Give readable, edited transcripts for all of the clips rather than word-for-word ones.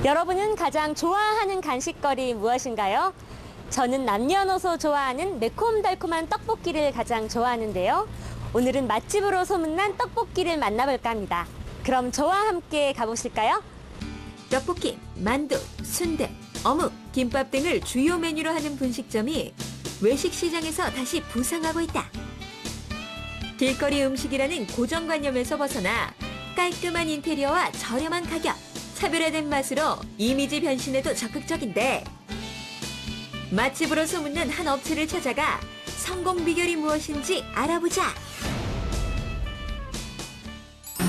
여러분은 가장 좋아하는 간식거리 무엇인가요? 저는 남녀노소 좋아하는 매콤달콤한 떡볶이를 가장 좋아하는데요. 오늘은 맛집으로 소문난 떡볶이를 만나볼까 합니다. 그럼 저와 함께 가보실까요? 떡볶이, 만두, 순대, 어묵, 김밥 등을 주요 메뉴로 하는 분식점이 외식 시장에서 다시 부상하고 있다. 길거리 음식이라는 고정관념에서 벗어나 깔끔한 인테리어와 저렴한 가격, 차별화된 맛으로 이미지 변신에도 적극적인데 맛집으로 소문난 한 업체를 찾아가 성공 비결이 무엇인지 알아보자.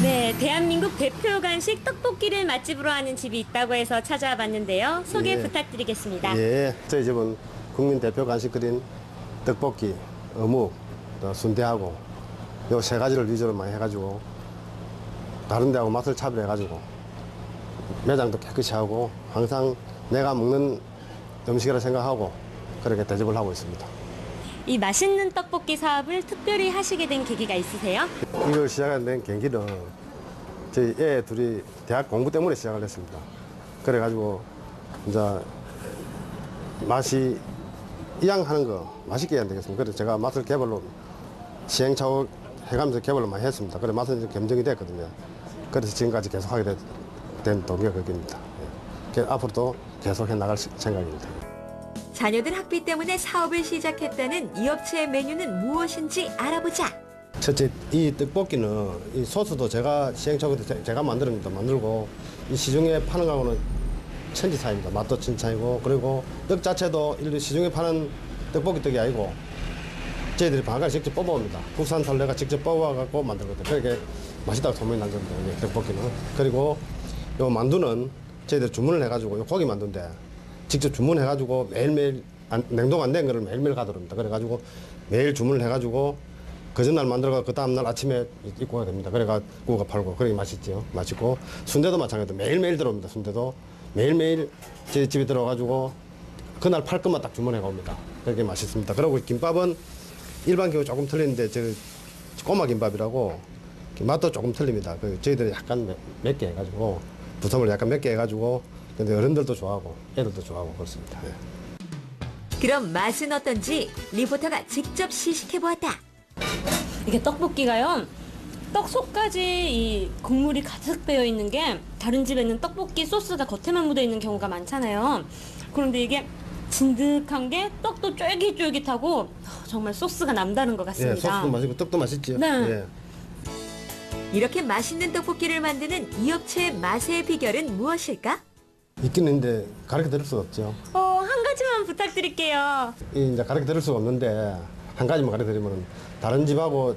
네, 대한민국 대표 간식 떡볶이를 맛집으로 하는 집이 있다고 해서 찾아와 봤는데요. 소개 예. 부탁드리겠습니다. 예, 저희 집은 국민 대표 간식거리인 떡볶이, 어묵, 또 순대하고 요 세 가지를 위주로 많이 해가지고 다른 데하고 맛을 차별해가지고 매장도 깨끗이 하고 항상 내가 먹는 음식이라 생각하고 그렇게 대접을 하고 있습니다. 이 맛있는 떡볶이 사업을 특별히 하시게 된 계기가 있으세요? 이걸 시작한 계기는 저희 애 둘이 대학 공부 때문에 시작을 했습니다. 그래가지고 이제 맛이 이왕하는 거 맛있게 해야 되겠습니다. 그래서 제가 맛을 개발로 시행착오 해가면서 개발을 많이 했습니다. 그래 맛은 이제 검증이 됐거든요. 그래서 지금까지 계속 하게 된 동기가 그겁니다. 예. 앞으로도 계속 해 나갈 생각입니다. 자녀들 학비 때문에 사업을 시작했다는 이 업체의 메뉴는 무엇인지 알아보자. 첫째, 이 떡볶이는 이 소스도 제가 시행착오 때 제가 만들고 이 시중에 파는 거하고는 천지 차이입니다. 맛도 천 차이고 그리고 떡 자체도 일부 시중에 파는 떡볶이 떡이 아니고 저희들이 방앗간 직접 뽑아옵니다. 국산쌀 내가 직접 뽑아갖고 만들거든요. 그렇게 맛있다고 소문이 난 겁니다. 떡볶이는. 그리고 요 만두는 저희들이 주문을 해가지고 요 고기 만두인데 직접 주문해가지고 매일매일 냉동 안 된 거를 매일매일 가져옵니다. 그래가지고 매일 주문을 해가지고 그 전날 만들어가 그 다음날 아침에 입고가 됩니다. 그래가 구워가 팔고 그렇게 맛있죠. 맛있고 순대도 마찬가지로 매일매일 들어옵니다. 순대도 매일매일 제 집에 들어가지고 그날 팔 것만 딱 주문해가 옵니다. 그렇게 맛있습니다. 그리고 김밥은 일반 김하고 조금 틀리는데 저 꼬마 김밥이라고 맛도 조금 틀립니다. 그 저희들이 약간 맵게 해가지고 부sam을 약간 맵게 해가지고 근데 어른들도 좋아하고 애들도 좋아하고 그렇습니다. 예. 그럼 맛은 어떤지 리포터가 직접 시식해보았다. 이게 떡볶이가요. 떡 속까지 이 국물이 가득 배어 있는 게 다른 집에는 떡볶이 소스가 겉에만 묻어 있는 경우가 많잖아요. 그런데 이게 진득한 게 떡도 쫄깃쫄깃하고 정말 소스가 남다른 것 예, 같습니다. 소스도 맛있고 떡도 맛있죠. 네. 예. 이렇게 맛있는 떡볶이를 만드는 이 업체의 맛의 비결은 무엇일까? 있긴 있는데 가르쳐 드릴 수가 없죠. 한 가지만 부탁드릴게요. 이제 가르쳐 드릴 수가 없는데 한 가지만 가르쳐 드리면 다른 집하고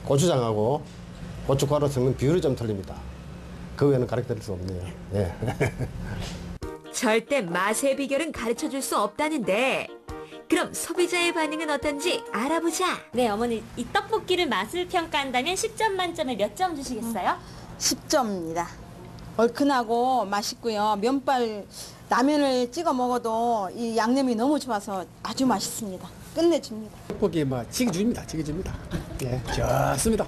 고추장하고 고춧가루 섞는 비율이 좀 틀립니다. 그 외에는 가르쳐 드릴 수 없네요. 예. 절대 맛의 비결은 가르쳐줄 수 없다는데 그럼 소비자의 반응은 어떤지 알아보자. 네, 어머니 이 떡볶이를 맛을 평가한다면 10점 만점에 몇 점 주시겠어요? 10점입니다. 얼큰하고 맛있고요. 면발 라면을 찍어 먹어도 이 양념이 너무 좋아서 아주 맛있습니다. 끝내줍니다. 떡볶이 뭐 지겨줍니다. 지겨줍니다. 예, 좋습니다.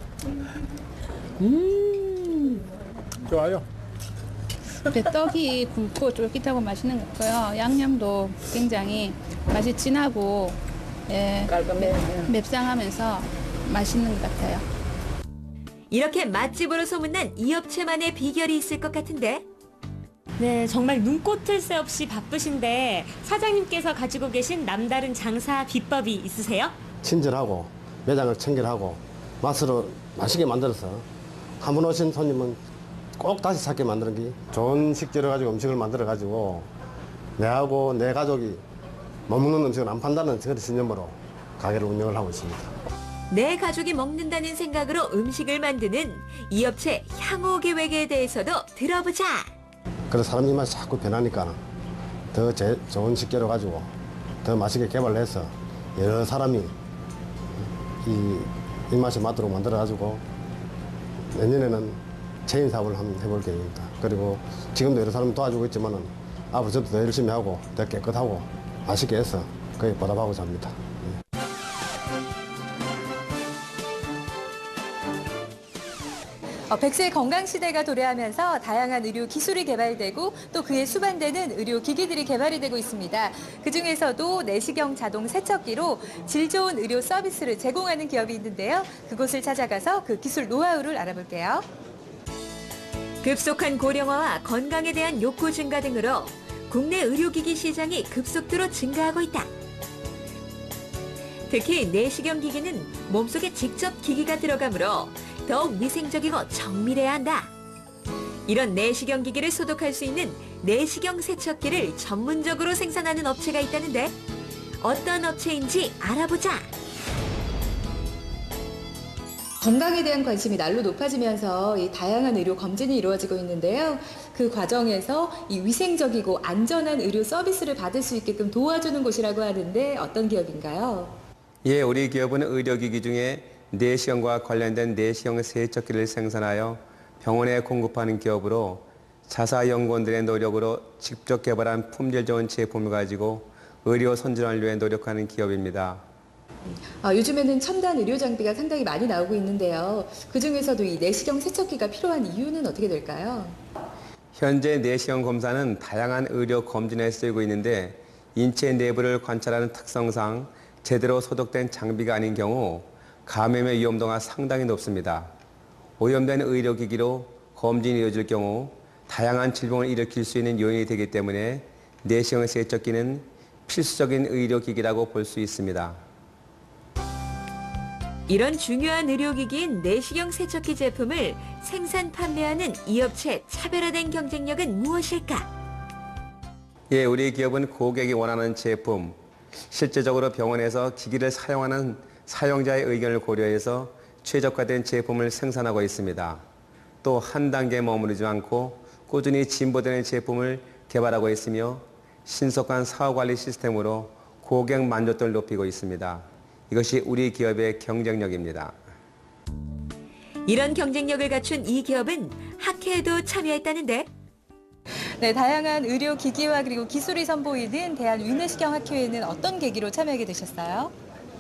좋아요. 근데 떡이 굵고 쫄깃하고 맛있는 것 같고요. 양념도 굉장히 맛이 진하고 예, 맵상하면서 맛있는 것 같아요. 이렇게 맛집으로 소문난 이 업체만의 비결이 있을 것 같은데 네, 정말 눈꽃을 새 없이 바쁘신데 사장님께서 가지고 계신 남다른 장사 비법이 있으세요? 친절하고 매장을 청결하고 맛으로 맛있게 만들어서 한 번 오신 손님은 꼭 다시 찾게 만드는 게 좋은 식재료 가지고 음식을 만들어 가지고 내하고 내 가족이 못 먹는 음식을 안 판다는 그런 신념으로 가게를 운영을 하고 있습니다. 내 가족이 먹는다는 생각으로 음식을 만드는 이 업체 향후 계획에 대해서도 들어보자. 그래서 사람 입맛이 자꾸 변하니까 더 좋은 식재료 가지고 더 맛있게 개발을 해서 여러 사람이 이 입맛에 맞도록 만들어 가지고 내년에는 체인 사업을 한번 해볼 계획입니다. 그리고 지금도 여러 사람 도와주고 있지만은 앞으로도 더 열심히 하고 더 깨끗하고 맛있게 해서 거기에 보답하고자 합니다. 100세 건강시대가 도래하면서 다양한 의료 기술이 개발되고 또 그에 수반되는 의료 기기들이 개발이 되고 있습니다. 그중에서도 내시경 자동 세척기로 질 좋은 의료 서비스를 제공하는 기업이 있는데요. 그곳을 찾아가서 그 기술 노하우를 알아볼게요. 급속한 고령화와 건강에 대한 욕구 증가 등으로 국내 의료기기 시장이 급속도로 증가하고 있다. 특히 내시경 기기는 몸속에 직접 기기가 들어가므로 더욱 위생적이고 정밀해야 한다. 이런 내시경 기기를 소독할 수 있는 내시경 세척기를 전문적으로 생산하는 업체가 있다는데 어떤 업체인지 알아보자. 건강에 대한 관심이 날로 높아지면서 이 다양한 의료 검진이 이루어지고 있는데요. 그 과정에서 이 위생적이고 안전한 의료 서비스를 받을 수 있게끔 도와주는 곳이라고 하는데 어떤 기업인가요? 예, 우리 기업은 의료기기 중에 내시경과 관련된 내시경 세척기를 생산하여 병원에 공급하는 기업으로 자사연구원들의 노력으로 직접 개발한 품질 좋은 제품을 가지고 의료 선진화를 위해 노력하는 기업입니다. 요즘에는 첨단 의료 장비가 상당히 많이 나오고 있는데요. 그중에서도 이 내시경 세척기가 필요한 이유는 어떻게 될까요? 현재 내시경 검사는 다양한 의료 검진에 쓰이고 있는데 인체 내부를 관찰하는 특성상 제대로 소독된 장비가 아닌 경우 감염의 위험도가 상당히 높습니다. 오염된 의료기기로 검진이 이루어질 경우 다양한 질병을 일으킬 수 있는 요인이 되기 때문에 내시경 세척기는 필수적인 의료기기라고 볼 수 있습니다. 이런 중요한 의료기기인 내시경 세척기 제품을 생산 판매하는 이 업체의 차별화된 경쟁력은 무엇일까? 예, 우리 기업은 고객이 원하는 제품, 실제적으로 병원에서 기기를 사용하는 사용자의 의견을 고려해서 최적화된 제품을 생산하고 있습니다. 또 한 단계 머무르지 않고 꾸준히 진보되는 제품을 개발하고 있으며 신속한 사후관리 시스템으로 고객 만족도를 높이고 있습니다. 이것이 우리 기업의 경쟁력입니다. 이런 경쟁력을 갖춘 이 기업은 학회에도 참여했다는데 네, 다양한 의료 기기와 그리고 기술이 선보이는 대한위내시경 학회에는 어떤 계기로 참여하게 되셨어요?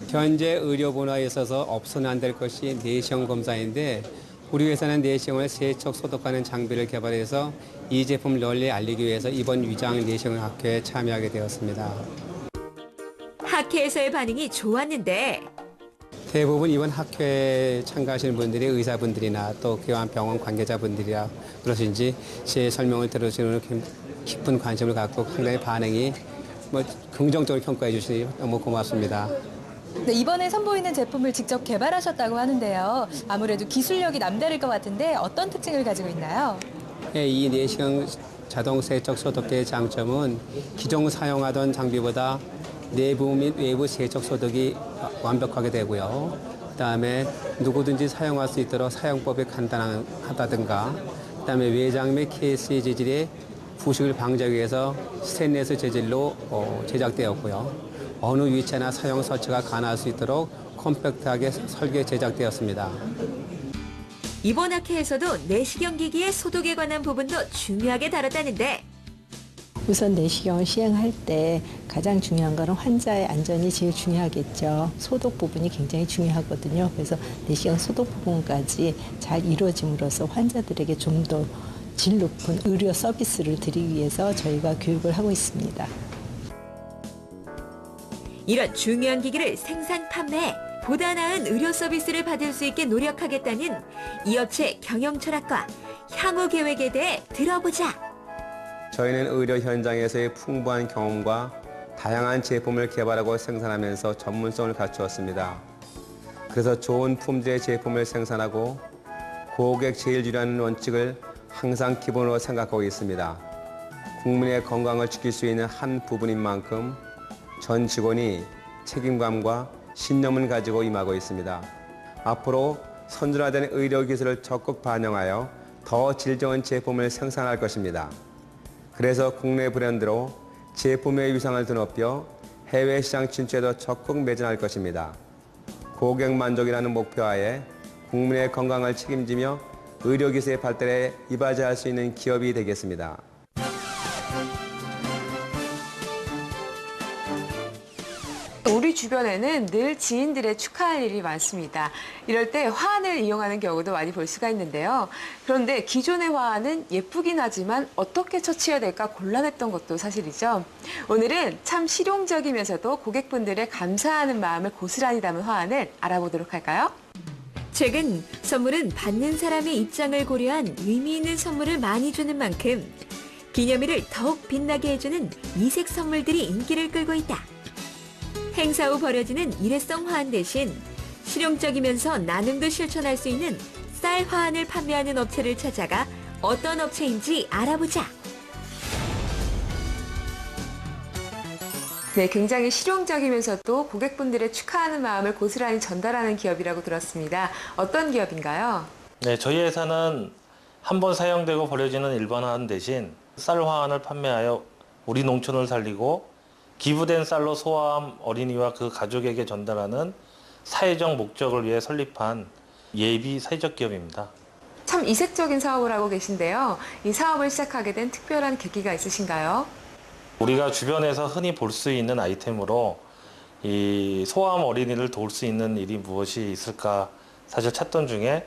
현재 의료 분야에 있어서 없어는 안 될 것이 내시경 검사인데 우리 회사는 내시경을 세척 소독하는 장비를 개발해서 이 제품을 널리 알리기 위해서 이번 위장 내시경 학회에 참여하게 되었습니다. 학회에서의 반응이 좋았는데 대부분 이번 학회에 참가하시는 분들이 의사분들이나 또 교환 병원 관계자분들이라 그러신지 제 설명을 들어주는 깊은 관심을 갖고 상당히 반응이 긍정적으로 평가해 주시니 너무 고맙습니다. 네, 이번에 선보이는 제품을 직접 개발하셨다고 하는데요. 아무래도 기술력이 남다를 것 같은데 어떤 특징을 가지고 있나요? 예, 이 내시경 자동 세척 소독기의 장점은 기존 사용하던 장비보다 내부 및 외부 세척 소독이 완벽하게 되고요. 그다음에 누구든지 사용할 수 있도록 사용법이 간단하다든가, 그다음에 외장 및 케이스 재질의 부식을 방지하기 위해서 스테인리스 재질로 제작되었고요. 어느 위치나 사용 설치가 가능할 수 있도록 컴팩트하게 설계 제작되었습니다. 이번 학회에서도 내시경 기기의 소독에 관한 부분도 중요하게 다뤘다는데 우선 내시경을 시행할 때 가장 중요한 것은 환자의 안전이 제일 중요하겠죠. 소독 부분이 굉장히 중요하거든요. 그래서 내시경 소독 부분까지 잘 이루어짐으로써 환자들에게 좀 더 질 높은 의료 서비스를 드리기 위해서 저희가 교육을 하고 있습니다. 이런 중요한 기기를 생산 판매해 보다 나은 의료 서비스를 받을 수 있게 노력하겠다는 이 업체 경영 철학과 향후 계획에 대해 들어보자. 저희는 의료 현장에서의 풍부한 경험과 다양한 제품을 개발하고 생산하면서 전문성을 갖추었습니다. 그래서 좋은 품질의 제품을 생산하고 고객 제일주의라는 원칙을 항상 기본으로 생각하고 있습니다. 국민의 건강을 지킬 수 있는 한 부분인 만큼 전 직원이 책임감과 신념을 가지고 임하고 있습니다. 앞으로 선진화된 의료기술을 적극 반영하여 더 질 좋은 제품을 생산할 것입니다. 그래서 국내 브랜드로 제품의 위상을 드높여 해외 시장 진출에도 적극 매진할 것입니다. 고객 만족이라는 목표하에 국민의 건강을 책임지며 의료기술의 발달에 이바지할 수 있는 기업이 되겠습니다. 우리 주변에는 늘 지인들의 축하할 일이 많습니다. 이럴 때 화환을 이용하는 경우도 많이 볼 수가 있는데요. 그런데 기존의 화환은 예쁘긴 하지만 어떻게 처치해야 될까 곤란했던 것도 사실이죠. 오늘은 참 실용적이면서도 고객분들의 감사하는 마음을 고스란히 담은 화환을 알아보도록 할까요? 최근 선물은 받는 사람의 입장을 고려한 의미 있는 선물을 많이 주는 만큼 기념일을 더욱 빛나게 해주는 이색 선물들이 인기를 끌고 있다. 행사 후 버려지는 일회성 화환 대신 실용적이면서 나눔도 실천할 수 있는 쌀 화환을 판매하는 업체를 찾아가 어떤 업체인지 알아보자. 네, 굉장히 실용적이면서도 고객분들의 축하하는 마음을 고스란히 전달하는 기업이라고 들었습니다. 어떤 기업인가요? 네, 저희 회사는 한 번 사용되고 버려지는 일반 화환 대신 쌀 화환을 판매하여 우리 농촌을 살리고 기부된 쌀로 소아암 어린이와 그 가족에게 전달하는 사회적 목적을 위해 설립한 예비 사회적 기업입니다. 참 이색적인 사업을 하고 계신데요. 이 사업을 시작하게 된 특별한 계기가 있으신가요? 우리가 주변에서 흔히 볼 수 있는 아이템으로 이 소아암 어린이를 도울 수 있는 일이 무엇이 있을까 사실 찾던 중에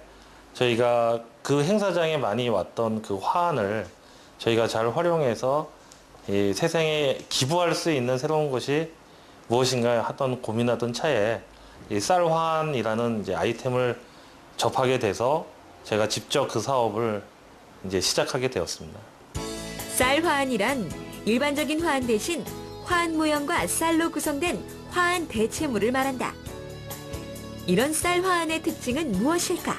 저희가 그 행사장에 많이 왔던 그 화환을 저희가 잘 활용해서 이 세상에 기부할 수 있는 새로운 것이 무엇인가 하던 고민하던 차에 이 쌀화환이라는 이제 아이템을 접하게 돼서 제가 직접 그 사업을 이제 시작하게 되었습니다. 쌀 화환이란 일반적인 화환 대신 화환 모형과 쌀로 구성된 화환 대체물을 말한다. 이런 쌀 화환의 특징은 무엇일까?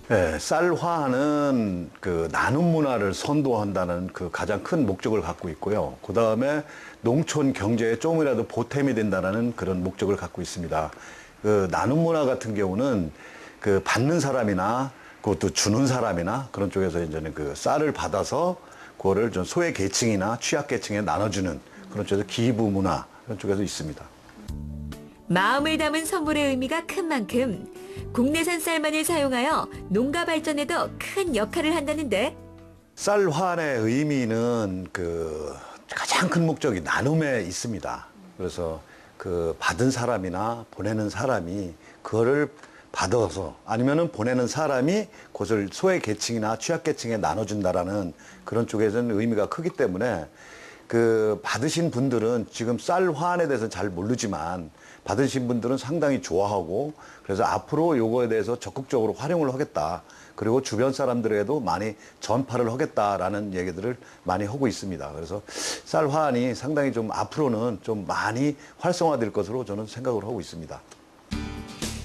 네, 쌀 화환은 그 나눔 문화를 선도한다는 그 가장 큰 목적을 갖고 있고요. 그 다음에 농촌 경제에 조금이라도 보탬이 된다는 그런 목적을 갖고 있습니다. 그 나눔 문화 같은 경우는 그 받는 사람이나 그것도 주는 사람이나 그런 쪽에서 이제는 그 쌀을 받아서 그거를 좀 소외 계층이나 취약 계층에 나눠주는 그런 쪽에서 기부 문화 그런 쪽에서 있습니다. 마음을 담은 선물의 의미가 큰 만큼 국내산 쌀만을 사용하여 농가 발전에도 큰 역할을 한다는데 쌀 화환의 의미는 그 가장 큰 목적이 나눔에 있습니다. 그래서 그 받은 사람이나 보내는 사람이 그거를 받아서 아니면은 보내는 사람이 그것을 소외 계층이나 취약 계층에 나눠준다라는 그런 쪽에서는 의미가 크기 때문에 그 받으신 분들은 지금 쌀 화환에 대해서 잘 모르지만 받으신 분들은 상당히 좋아하고 그래서 앞으로 요거에 대해서 적극적으로 활용을 하겠다. 그리고 주변 사람들에게도 많이 전파를 하겠다라는 얘기들을 많이 하고 있습니다. 그래서 쌀 화환이 상당히 좀 앞으로는 좀 많이 활성화될 것으로 저는 생각을 하고 있습니다.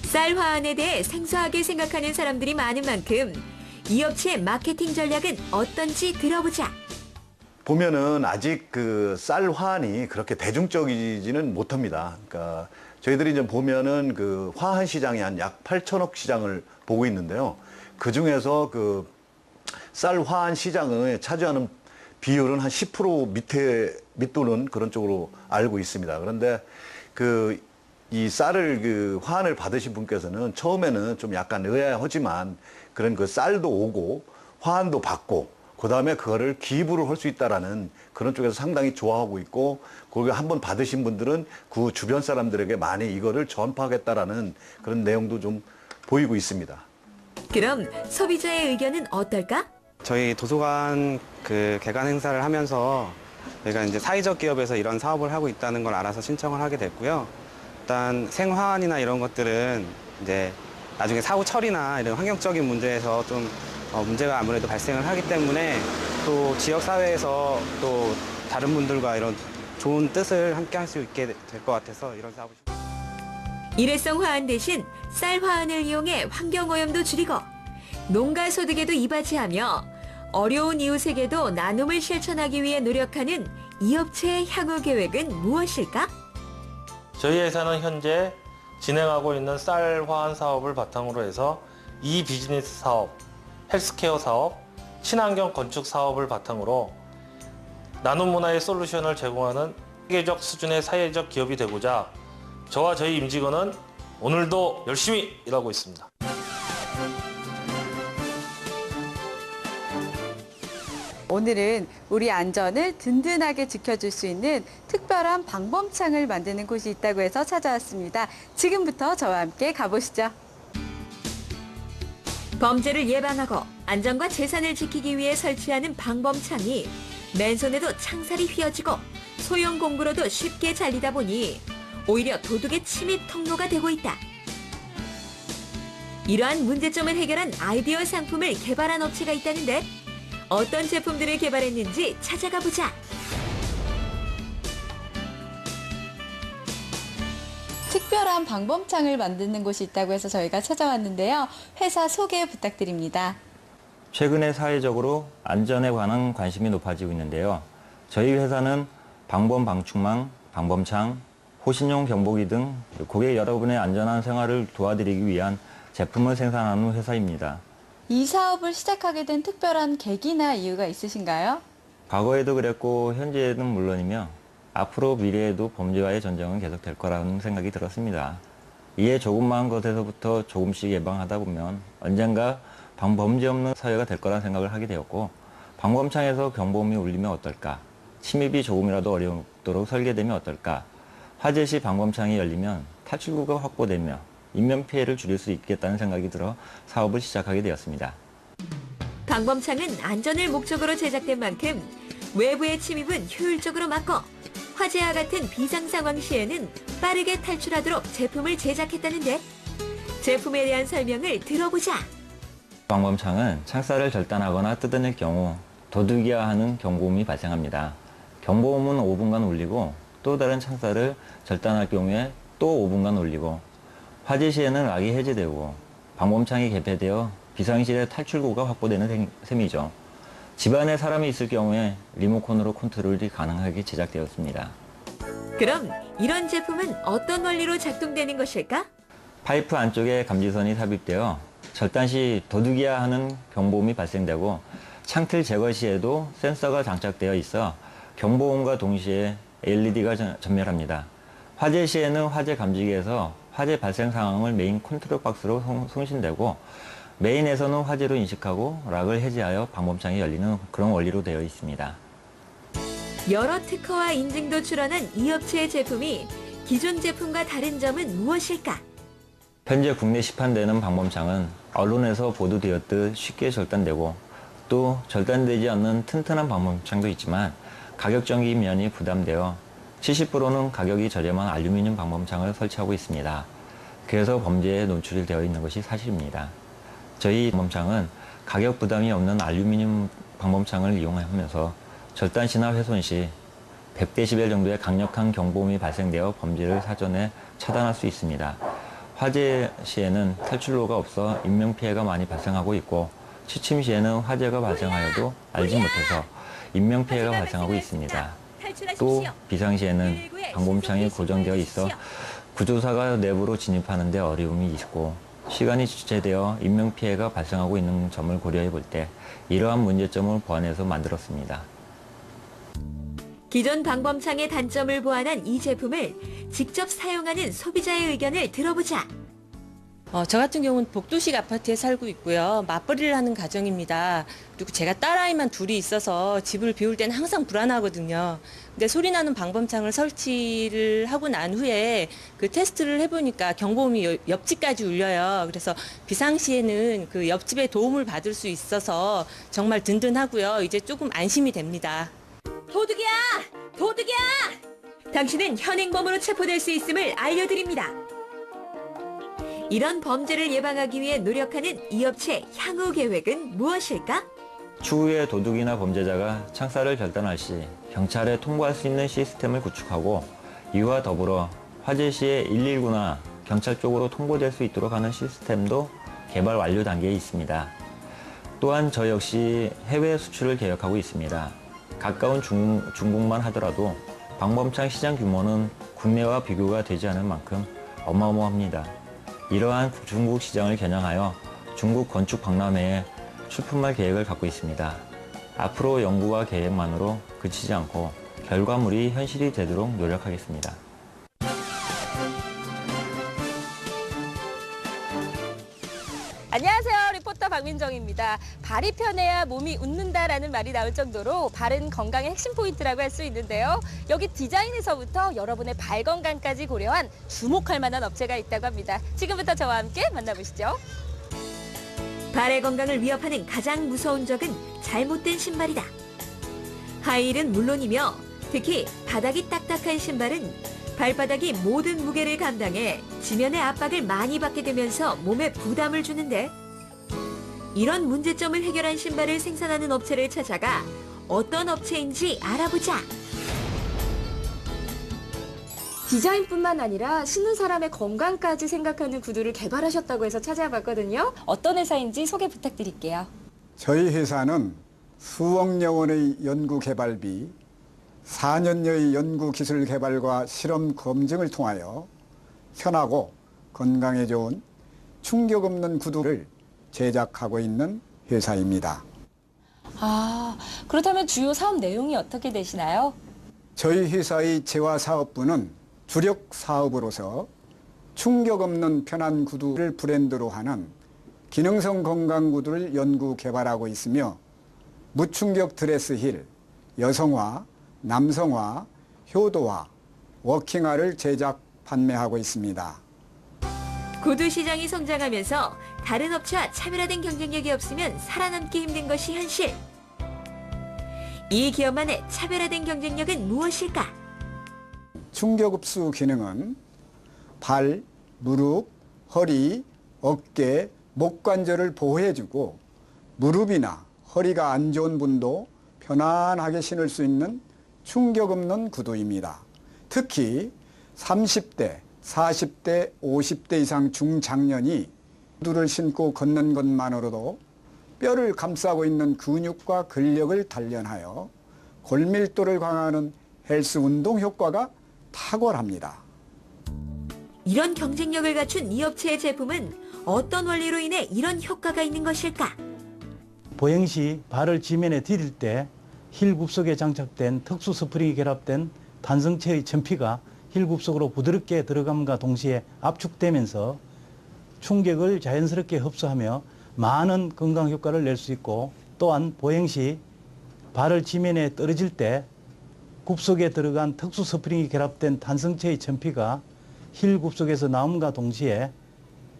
쌀 화환에 대해 생소하게 생각하는 사람들이 많은 만큼 이 업체의 마케팅 전략은 어떤지 들어보자. 보면은 아직 그 쌀 화환이 그렇게 대중적이지는 못합니다. 그러니까 저희들이 이제 보면은 그 화환 시장이 한 약 8천억 시장을 보고 있는데요. 그 중에서 그 쌀 화환 시장을 차지하는 비율은 한 10% 밑도는 그런 쪽으로 알고 있습니다. 그런데 그 이 쌀을 그 화환을 받으신 분께서는 처음에는 좀 약간 의아하지만 그런 그 쌀도 오고 화환도 받고 그 다음에 그거를 기부를 할 수 있다라는 그런 쪽에서 상당히 좋아하고 있고 그걸 한번 받으신 분들은 그 주변 사람들에게 많이 이거를 전파하겠다라는 그런 내용도 좀 보이고 있습니다. 그럼 소비자의 의견은 어떨까? 저희 도서관 그 개관 행사를 하면서 저희가 이제 사회적 기업에서 이런 사업을 하고 있다는 걸 알아서 신청을 하게 됐고요. 일단 생화환이나 이런 것들은 이제 나중에 사후 처리나 이런 환경적인 문제에서 좀 문제가 아무래도 발생을 하기 때문에 또 지역 사회에서 또 다른 분들과 이런 좋은 뜻을 함께 할 수 있게 될 것 같아서 이런 사업을. 일회성 화환 대신 쌀 화환을 이용해 환경 오염도 줄이고 농가 소득에도 이바지하며 어려운 이웃에게도 나눔을 실천하기 위해 노력하는 이 업체의 향후 계획은 무엇일까? 저희 회사는 현재 진행하고 있는 쌀 화환 사업을 바탕으로 해서 이 비즈니스 사업, 헬스케어 사업, 친환경 건축 사업을 바탕으로 나눔 문화의 솔루션을 제공하는 세계적 수준의 사회적 기업이 되고자 저와 저희 임직원은 오늘도 열심히 일하고 있습니다. 오늘은 우리 안전을 든든하게 지켜줄 수 있는 특별한 방범창을 만드는 곳이 있다고 해서 찾아왔습니다. 지금부터 저와 함께 가보시죠. 범죄를 예방하고 안전과 재산을 지키기 위해 설치하는 방범창이 맨손에도 창살이 휘어지고 소형 공구로도 쉽게 잘리다 보니 오히려 도둑의 침입 통로가 되고 있다. 이러한 문제점을 해결한 아이디어 상품을 개발한 업체가 있다는데 어떤 제품들을 개발했는지 찾아가 보자. 특별한 방범창을 만드는 곳이 있다고 해서 저희가 찾아왔는데요. 회사 소개 부탁드립니다. 최근에 사회적으로 안전에 관한 관심이 높아지고 있는데요. 저희 회사는 방범 방충망, 방범창, 호신용 경보기 등 고객 여러분의 안전한 생활을 도와드리기 위한 제품을 생산하는 회사입니다. 이 사업을 시작하게 된 특별한 계기나 이유가 있으신가요? 과거에도 그랬고 현재는 물론이며 앞으로 미래에도 범죄와의 전쟁은 계속될 거라는 생각이 들었습니다. 이에 조그마한 것에서부터 조금씩 예방하다 보면 언젠가 범죄 없는 사회가 될 거라는 생각을 하게 되었고 방범창에서 경보음이 울리면 어떨까? 침입이 조금이라도 어렵도록 설계되면 어떨까? 화재 시 방범창이 열리면 탈출구가 확보되며 인명피해를 줄일 수 있겠다는 생각이 들어 사업을 시작하게 되었습니다. 방범창은 안전을 목적으로 제작된 만큼 외부의 침입은 효율적으로 막고 화재와 같은 비상상황 시에는 빠르게 탈출하도록 제품을 제작했다는데 제품에 대한 설명을 들어보자. 방범창은 창살을 절단하거나 뜯어낼 경우 도둑이야 하는 경보음이 발생합니다. 경보음은 5분간 울리고 또 다른 창살을 절단할 경우에 또 5분간 울리고 화재 시에는 락이 해제되고 방범창이 개폐되어 비상시에 탈출구가 확보되는 셈이죠. 집안에 사람이 있을 경우에 리모컨으로 컨트롤이 가능하게 제작되었습니다. 그럼 이런 제품은 어떤 원리로 작동되는 것일까? 파이프 안쪽에 감지선이 삽입되어 절단 시 도둑이야 하는 경보음이 발생되고 창틀 제거 시에도 센서가 장착되어 있어 경보음과 동시에 LED가 전멸합니다. 화재 시에는 화재 감지기에서 화재 발생 상황을 메인 컨트롤 박스로送신되고 메인에서는 화재로 인식하고 락을 해제하여 방범창이 열리는 그런 원리로 되어 있습니다. 여러 특허와 인증도 출원한 이 업체의 제품이 기존 제품과 다른 점은 무엇일까? 현재 국내 시판되는 방범창은 언론에서 보도되었듯 쉽게 절단되고 또 절단되지 않는 튼튼한 방범창도 있지만 가격적인 면이 부담되어 70%는 가격이 저렴한 알루미늄 방범창을 설치하고 있습니다. 그래서 범죄에 노출이 되어 있는 것이 사실입니다. 저희 방범창은 가격 부담이 없는 알루미늄 방범창을 이용하면서 절단 시나 훼손 시 100dB 정도의 강력한 경보음이 발생되어 범죄를 사전에 차단할 수 있습니다. 화재 시에는 탈출로가 없어 인명피해가 많이 발생하고 있고 취침 시에는 화재가 발생하여도 알지 못해서 인명피해가 발생하고 있습니다. 또 비상시에는 방범창이 고정되어 있어 구조사가 내부로 진입하는 데 어려움이 있고 시간이 지체되어 인명피해가 발생하고 있는 점을 고려해 볼 때 이러한 문제점을 보완해서 만들었습니다. 기존 방범창의 단점을 보완한 이 제품을 직접 사용하는 소비자의 의견을 들어보자. 저 같은 경우는 복도식 아파트에 살고 있고요. 맞벌이를 하는 가정입니다. 그리고 제가 딸아이만 둘이 있어서 집을 비울 때는 항상 불안하거든요. 근데 소리나는 방범창을 설치를 하고 난 후에 그 테스트를 해보니까 경보음이 옆집까지 울려요. 그래서 비상시에는 그 옆집의 도움을 받을 수 있어서 정말 든든하고요. 이제 조금 안심이 됩니다. 도둑이야! 도둑이야! 당신은 현행범으로 체포될 수 있음을 알려드립니다. 이런 범죄를 예방하기 위해 노력하는 이 업체 향후 계획은 무엇일까? 추후에 도둑이나 범죄자가 창살을 절단할 시 경찰에 통보할 수 있는 시스템을 구축하고 이와 더불어 화재 시에 119나 경찰 쪽으로 통보될 수 있도록 하는 시스템도 개발 완료 단계에 있습니다. 또한 저 역시 해외 수출을 계획하고 있습니다. 가까운 중국만 하더라도 방범창 시장 규모는 국내와 비교가 되지 않을 만큼 어마어마합니다. 이러한 중국 시장을 겨냥하여 중국 건축 박람회에 출품할 계획을 갖고 있습니다. 앞으로 연구와 계획만으로 그치지 않고 결과물이 현실이 되도록 노력하겠습니다. 안녕하세요. 리포터 슈퍼스타 박민정입니다. 발이 편해야 몸이 웃는다라는 말이 나올 정도로 발은 건강의 핵심 포인트라고 할 수 있는데요. 여기 디자인에서부터 여러분의 발 건강까지 고려한 주목할 만한 업체가 있다고 합니다. 지금부터 저와 함께 만나보시죠. 발의 건강을 위협하는 가장 무서운 적은 잘못된 신발이다. 하이힐은 물론이며 특히 바닥이 딱딱한 신발은 발바닥이 모든 무게를 감당해 지면의 압박을 많이 받게 되면서 몸에 부담을 주는데, 이런 문제점을 해결한 신발을 생산하는 업체를 찾아가 어떤 업체인지 알아보자. 디자인뿐만 아니라 신는 사람의 건강까지 생각하는 구두를 개발하셨다고 해서 찾아봤거든요. 어떤 회사인지 소개 부탁드릴게요. 저희 회사는 수억여 원의 연구 개발비, 4년여의 연구기술 개발과 실험 검증을 통하여 편하고 건강에 좋은 충격 없는 구두를 제작하고 있는 회사입니다. 아, 그렇다면 주요 사업 내용이 어떻게 되시나요? 저희 회사의 재화사업부는 주력 사업으로서 충격 없는 편한 구두를 브랜드로 하는 기능성 건강 구두를 연구 개발하고 있으며, 무충격 드레스 힐, 여성화, 남성화, 효도화, 워킹화를 제작, 판매하고 있습니다. 구두 시장이 성장하면서 다른 업체와 차별화된 경쟁력이 없으면 살아남기 힘든 것이 현실. 이 기업만의 차별화된 경쟁력은 무엇일까? 충격흡수 기능은 발, 무릎, 허리, 어깨, 목 관절을 보호해주고, 무릎이나 허리가 안 좋은 분도 편안하게 신을 수 있는 충격 없는 구두입니다. 특히 30대, 40대, 50대 이상 중장년이 구두를 신고 걷는 것만으로도 뼈를 감싸고 있는 근육과 근력을 단련하여 골밀도를 강화하는 헬스 운동 효과가 탁월합니다. 이런 경쟁력을 갖춘 이 업체의 제품은 어떤 원리로 인해 이런 효과가 있는 것일까? 보행 시 발을 지면에 디딜 때 힐 굽속에 장착된 특수 스프링이 결합된 단성체의 천피가 힐 굽속으로 부드럽게 들어감과 동시에 압축되면서 충격을 자연스럽게 흡수하며 많은 건강 효과를 낼 수 있고, 또한 보행 시 발을 지면에 떨어질 때 굽속에 들어간 특수 스프링이 결합된 단성체의 천피가 힐 굽속에서 나옴과 동시에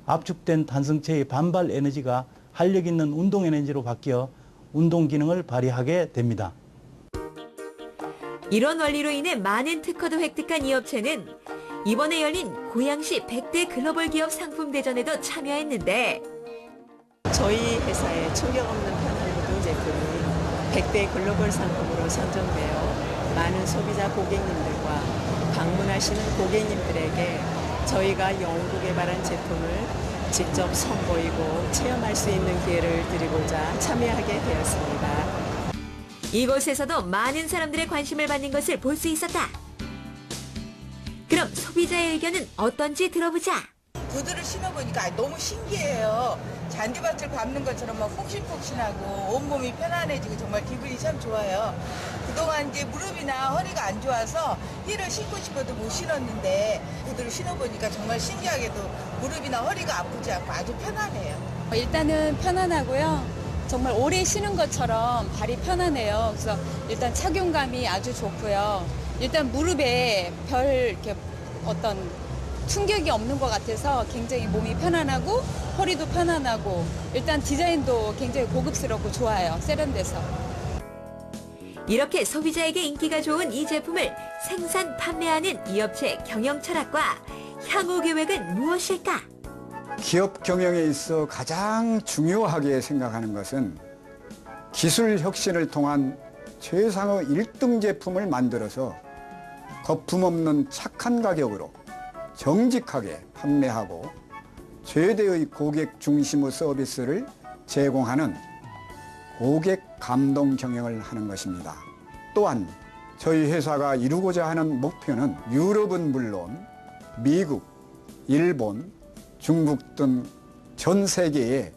압축된 단성체의 반발 에너지가 활력 있는 운동 에너지로 바뀌어 운동 기능을 발휘하게 됩니다. 이런 원리로 인해 많은 특허도 획득한 이 업체는 이번에 열린 고양시 100대 글로벌 기업 상품 대전에도 참여했는데, 저희 회사의 충격 없는 편한 구두 제품이 100대 글로벌 상품으로 선정되어 많은 소비자 고객님들과 방문하시는 고객님들에게 저희가 연구 개발한 제품을 직접 선보이고 체험할 수 있는 기회를 드리고자 참여하게 되었습니다. 이곳에서도 많은 사람들의 관심을 받는 것을 볼 수 있었다. 그럼 소비자의 의견은 어떤지 들어보자. 구두를 신어보니까 너무 신기해요. 잔디밭을 밟는 것처럼 막 폭신폭신하고 온몸이 편안해지고 정말 기분이 참 좋아요. 그동안 이제 무릎이나 허리가 안 좋아서 힐을 신고 싶어도 못 신었는데 구두를 신어보니까 정말 신기하게도 무릎이나 허리가 아프지 않고 아주 편안해요. 일단은 편안하고요. 정말 오래 신은 것처럼 발이 편하네요. 그래서 일단 착용감이 아주 좋고요. 일단 무릎에 별 이렇게 어떤 충격이 없는 것 같아서 굉장히 몸이 편안하고 허리도 편안하고 일단 디자인도 굉장히 고급스럽고 좋아요. 세련돼서. 이렇게 소비자에게 인기가 좋은 이 제품을 생산, 판매하는 이 업체의 경영 철학과 향후 계획은 무엇일까? 기업 경영에 있어 가장 중요하게 생각하는 것은 기술 혁신을 통한 최상의 1등 제품을 만들어서 거품 없는 착한 가격으로 정직하게 판매하고 최대의 고객 중심의 서비스를 제공하는 고객 감동 경영을 하는 것입니다. 또한 저희 회사가 이루고자 하는 목표는 유럽은 물론 미국, 일본, 중국 등 전 세계에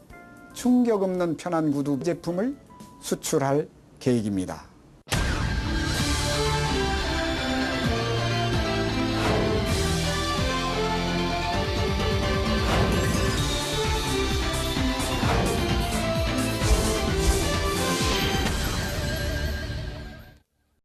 충격 없는 편한 구두 제품을 수출할 계획입니다.